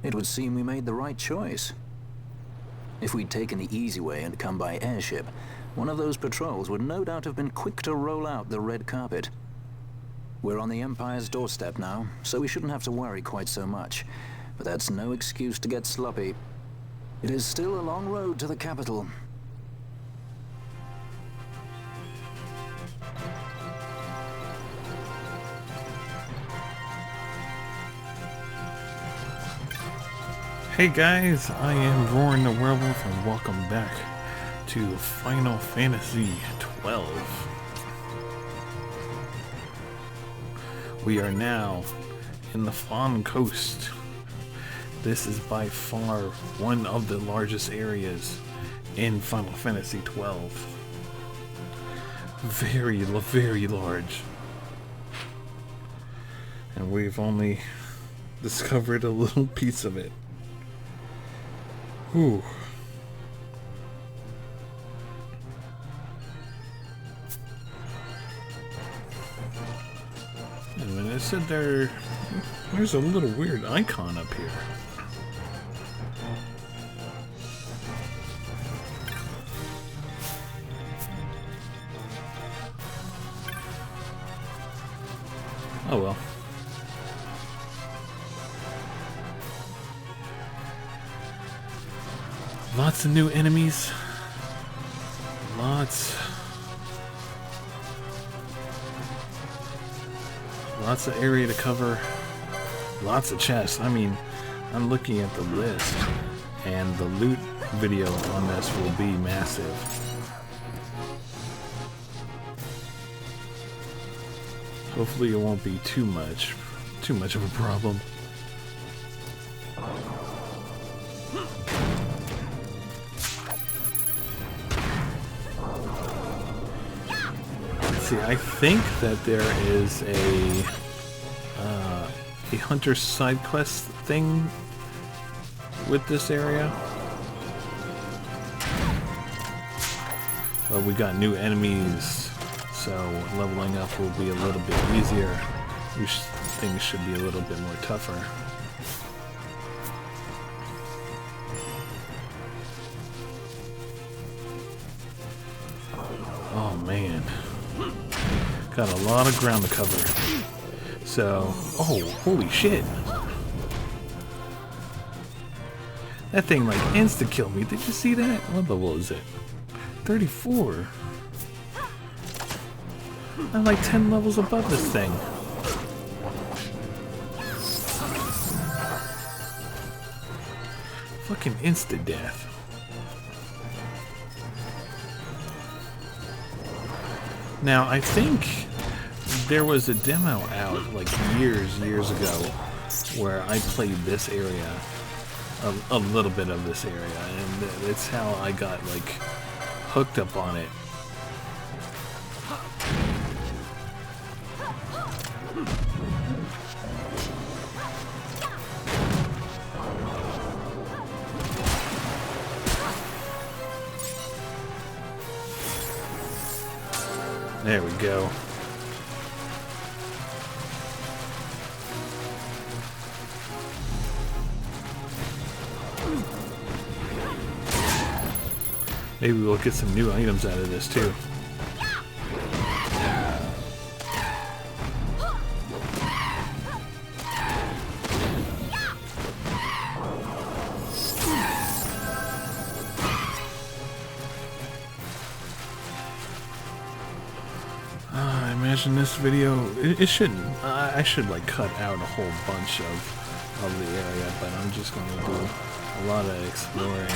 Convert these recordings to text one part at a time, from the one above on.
It would seem we made the right choice. If we'd taken the easy way and come by airship, one of those patrols would no doubt have been quick to roll out the red carpet. We're on the Empire's doorstep now, so we shouldn't have to worry quite so much. But that's no excuse to get sloppy. It is still a long road to the capital. Hey guys, I am Roarin the Werewolf and welcome back to Final Fantasy XII. We are now in the Phon coast. This is by far one of the largest areas in Final Fantasy XII. Very, very large. And we've only discovered a little piece of it. Whew. And when it said there's a little weird icon up here. Oh well. Lots of new enemies. Lots of area to cover. Lots of chests. I mean, I'm looking at the list, and the loot video on this will be massive. Hopefully it won't be too much of a problem. I think that there is a hunter side quest thing with this area. But we got new enemies, so leveling up will be a little bit easier. Things should be a little bit more tougher. Oh man. Got a lot of ground to cover. So, oh, holy shit. That thing like insta-killed me. Did you see that? What level is it? 34. I'm like 10 levels above this thing. Fucking insta-death. Now, I think there was a demo out like years ago where I played this area, a little bit of this area, and that's how I got like hooked up on it. There we go. Maybe we'll get some new items out of this too. In this video, it shouldn't. I should like cut out a whole bunch of the area, but I'm just going to do a lot of exploring.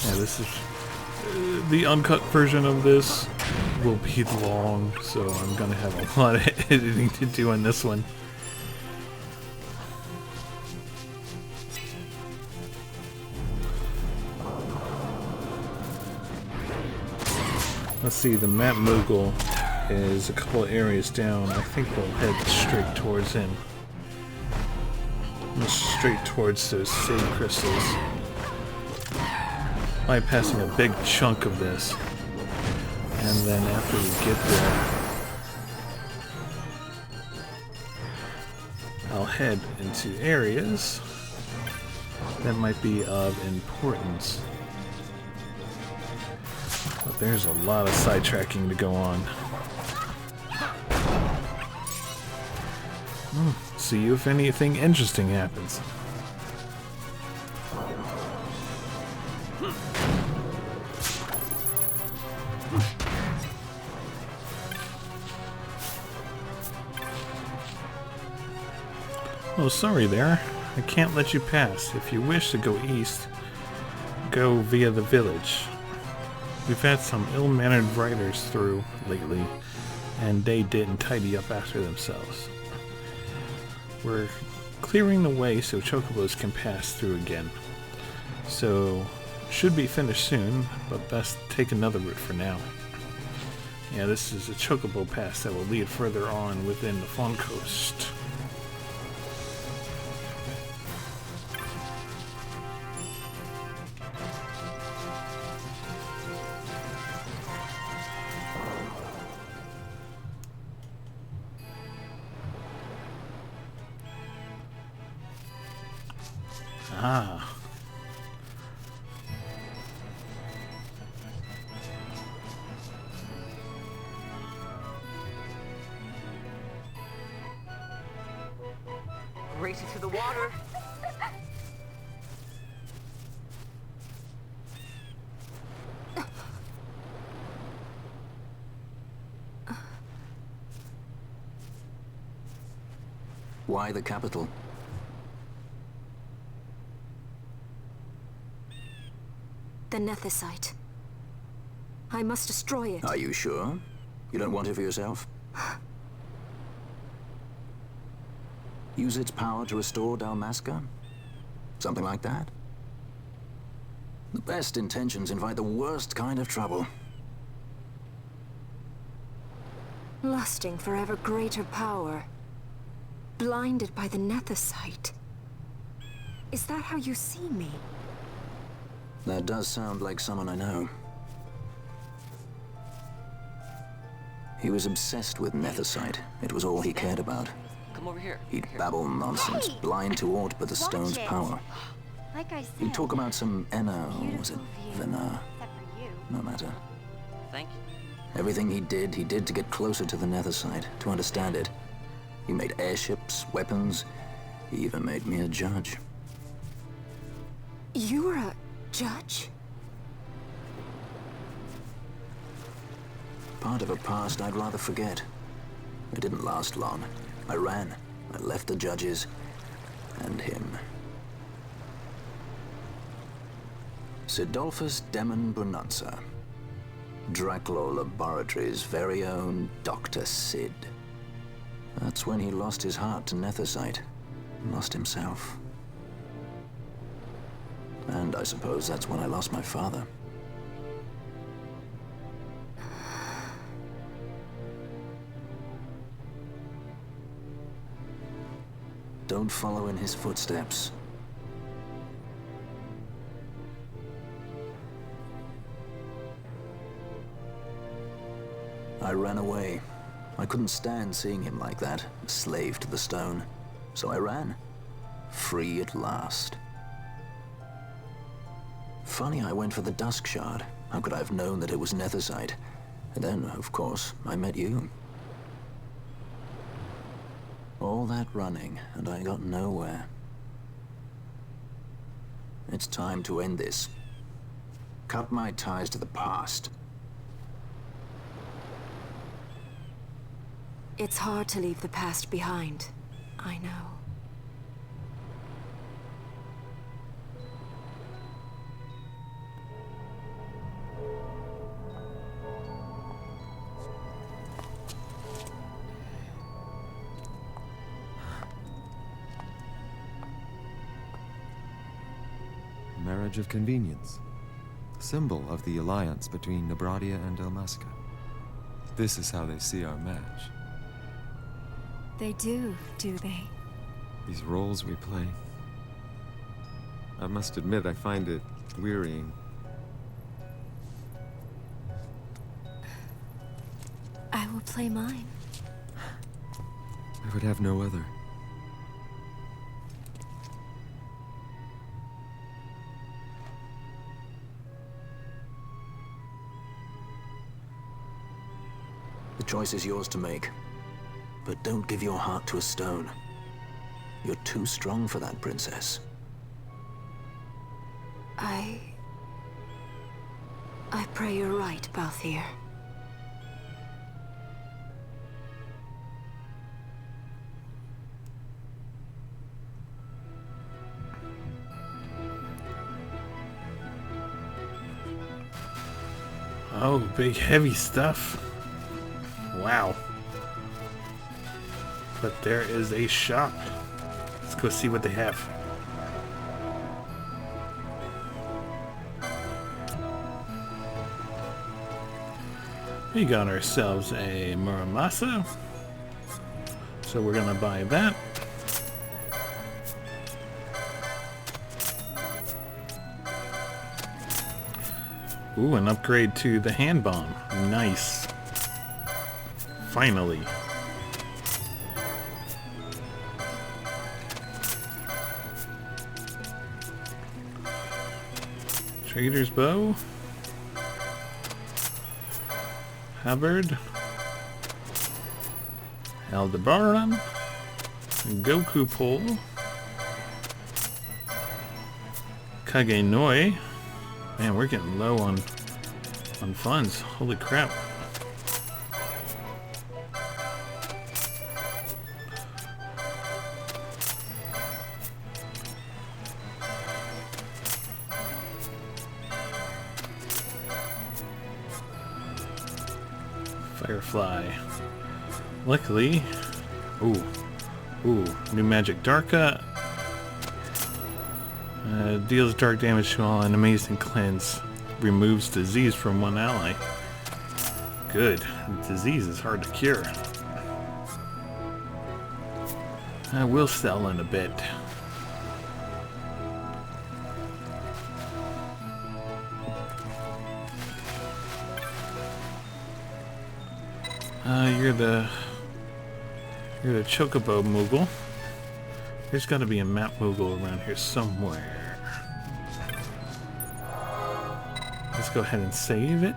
Yeah, this is the uncut version of this will be long, so I'm going to have a lot of editing to do on this one. Let's see, the map mogul is a couple of areas down. I think we'll head straight towards him. Straight towards those save crystals. Bypassing a big chunk of this. And then after we get there, I'll head into areas that might be of importance. But there's a lot of sidetracking to go on. See if anything interesting happens. Oh, sorry there. I can't let you pass. If you wish to go east, go via the village. We've had some ill-mannered riders through lately, and they didn't tidy up after themselves. We're clearing the way so chocobos can pass through again. So, should be finished soon, but best take another route for now. Yeah, this is a chocobo pass that will lead further on within the Phon coast. Ah. Racing through the water. Why the capital? The Nethicite. I must destroy it. Are you sure? You don't want it for yourself? Use its power to restore Dalmasca? Something like that? The best intentions invite the worst kind of trouble. Lusting for ever greater power. Blinded by the Nethicite. Is that how you see me? That does sound like someone I know. He was obsessed with Nethicite. It was all he cared about. Come over here. He'd babble nonsense, blind to aught but the stone's power. Like I said, He'd talk about some Enna, or was it beautiful view. Venar? Except for you. No matter. Thank you. Everything he did to get closer to the Nethicite, to understand it. He made airships, weapons. He even made me a judge. You were a judge? Part of a past I'd rather forget. It didn't last long. I ran. I left the judges and him. Sidolphus Demon Bonanza. Draculaur Laboratories' very own Dr. Sid. That's when he lost his heart to Nethicite. Lost himself. And I suppose that's when I lost my father. Don't follow in his footsteps. I ran away. I couldn't stand seeing him like that, a slave to the stone. So I ran. Free at last. Funny I went for the Dusk Shard. How could I have known that it was Nethicite? And then, of course, I met you. All that running, and I got nowhere. It's time to end this. Cut my ties to the past. It's hard to leave the past behind. I know. Marriage of convenience. Symbol of the alliance between Nebradia and Dalmasca. This is how they see our match. They do they? These roles we play. I must admit, I find it wearying. I will play mine. I would have no other. The choice is yours to make. But don't give your heart to a stone. You're too strong for that, Princess. I pray you're right, Balthier. Oh, big heavy stuff. Wow. But there is a shop. Let's go see what they have. We got ourselves a Muramasa. So we're gonna buy that. Ooh, an upgrade to the hand bomb. Nice. Finally. Trader's bow. Halberd. Aldebaran. Goku pole. Kagenoi. Man, we're getting low on funds. Holy crap. Firefly. Luckily, ooh, new magic Darka. Deals dark damage to all enemies and cleanse. Removes disease from one ally. Good. Disease is hard to cure. I will sell in a bit. You're the Chocobo Moogle. There's got to be a map Moogle around here somewhere. Let's go ahead and save it.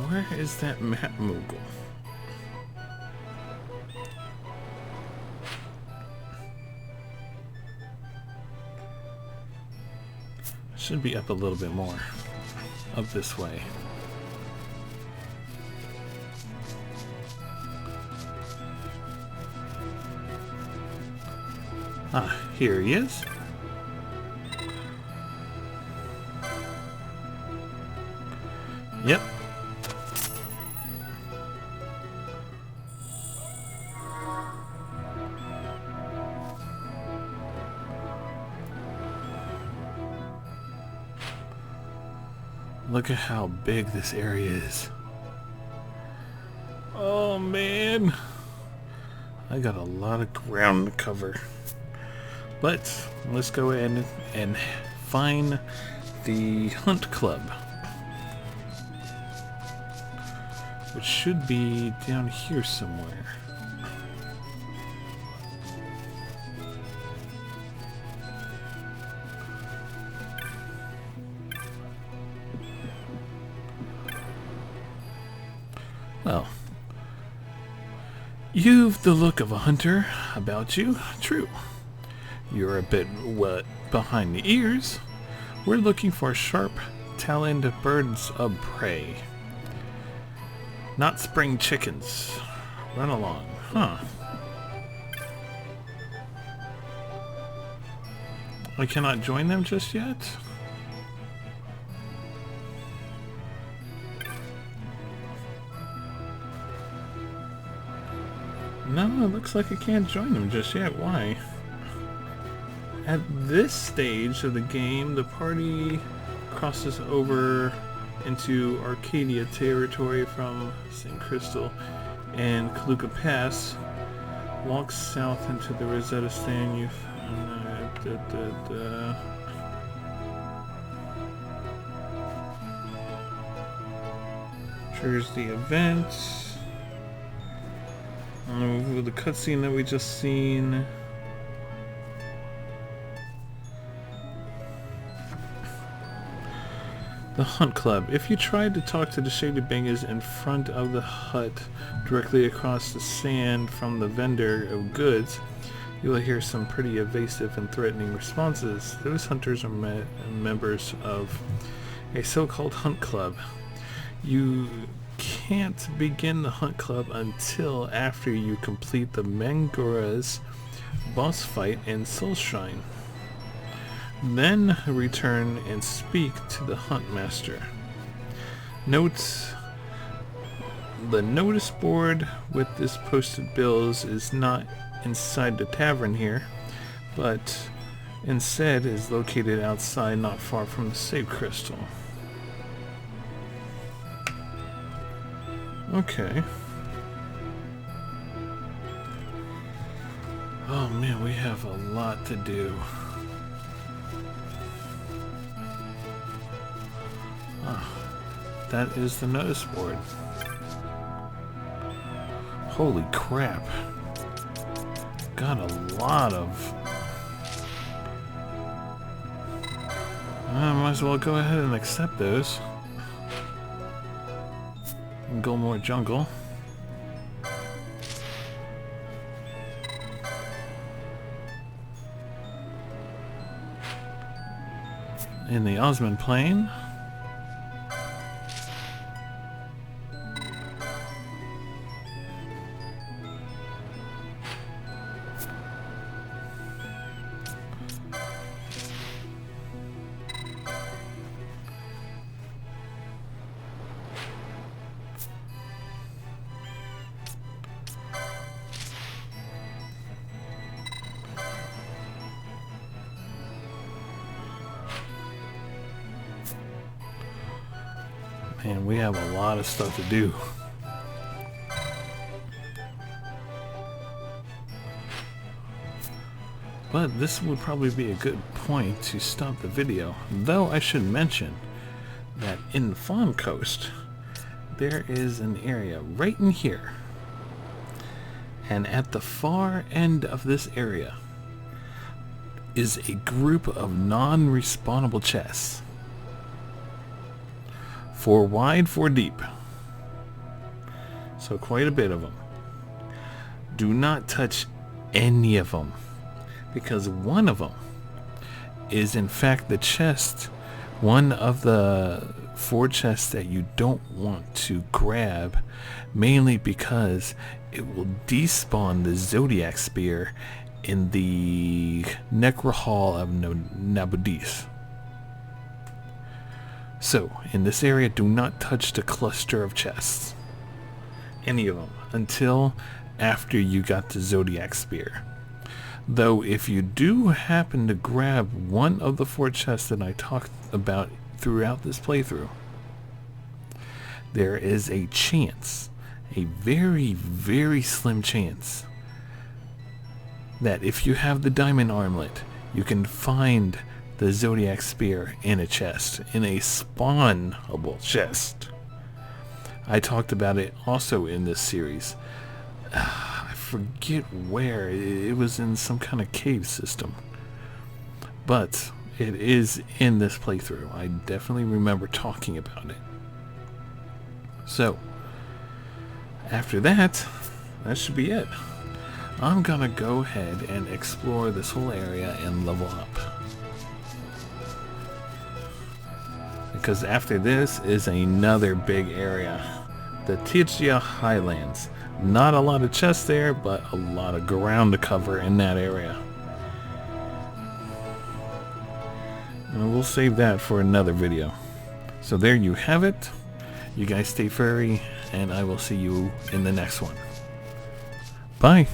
Where is that map Moogle? Should be up a little bit more. Up this way. Ah, here he is. Yep. Look at how big this area is. Oh man, I got a lot of ground to cover. But let's go ahead and find the Hunt Club, which should be down here somewhere. Well, you've the look of a hunter about you. True. You're a bit wet behind the ears. We're looking for sharp-taloned birds of prey. Not spring chickens. Run along. Huh. I cannot join them just yet? No, it looks like I can't join them just yet. Why? At this stage of the game, the party crosses over into Arcadia territory from St. Crystal and Kaluka Pass Walk south into the Rosetta Stand. You. Here's the event. The cutscene that we just seen. The Hunt Club. If you tried to talk to the Shady Bangers in front of the hut directly across the sand from the vendor of goods, you will hear some pretty evasive and threatening responses. Those hunters are members of a so-called Hunt Club. You can't begin the Hunt Club until after you complete the Mangora's boss fight in Soul Shrine. Then return and speak to the Hunt Master. Note: the notice board with this posted bills is not inside the tavern here, but instead is located outside not far from the save crystal. Okay. Oh man, we have a lot to do. That is the notice board. Holy crap. Got a lot of... I might as well go ahead and accept those. And go more jungle. In the Osmond Plain. Man, we have a lot of stuff to do. But this would probably be a good point to stop the video. Though I should mention that in Phon Coast, there is an area right in here. And at the far end of this area is a group of non-respawnable chests. 4 wide, 4 deep. So quite a bit of them. Do not touch any of them, because one of them is in fact the chest, one of the 4 chests that you don't want to grab, mainly because it will despawn the Zodiac Spear in the Necro Hall of Nabudis. So, in this area, do not touch the cluster of chests. Any of them. Until after you got the Zodiac Spear. Though, if you do happen to grab one of the 4 chests that I talked about throughout this playthrough, there is a chance, a very, very slim chance, that if you have the diamond armlet, you can find the Zodiac Spear in a chest, in a spawnable chest. I talked about it also in this series. I forget where. It was in some kind of cave system. But it is in this playthrough. I definitely remember talking about it. So, after that, that should be it. I'm gonna go ahead and explore this whole area and level up. Because after this is another big area, the Tijia Highlands. Not a lot of chests there, but a lot of ground to cover in that area. And we'll save that for another video. So there you have it. You guys stay furry, and I will see you in the next one. Bye.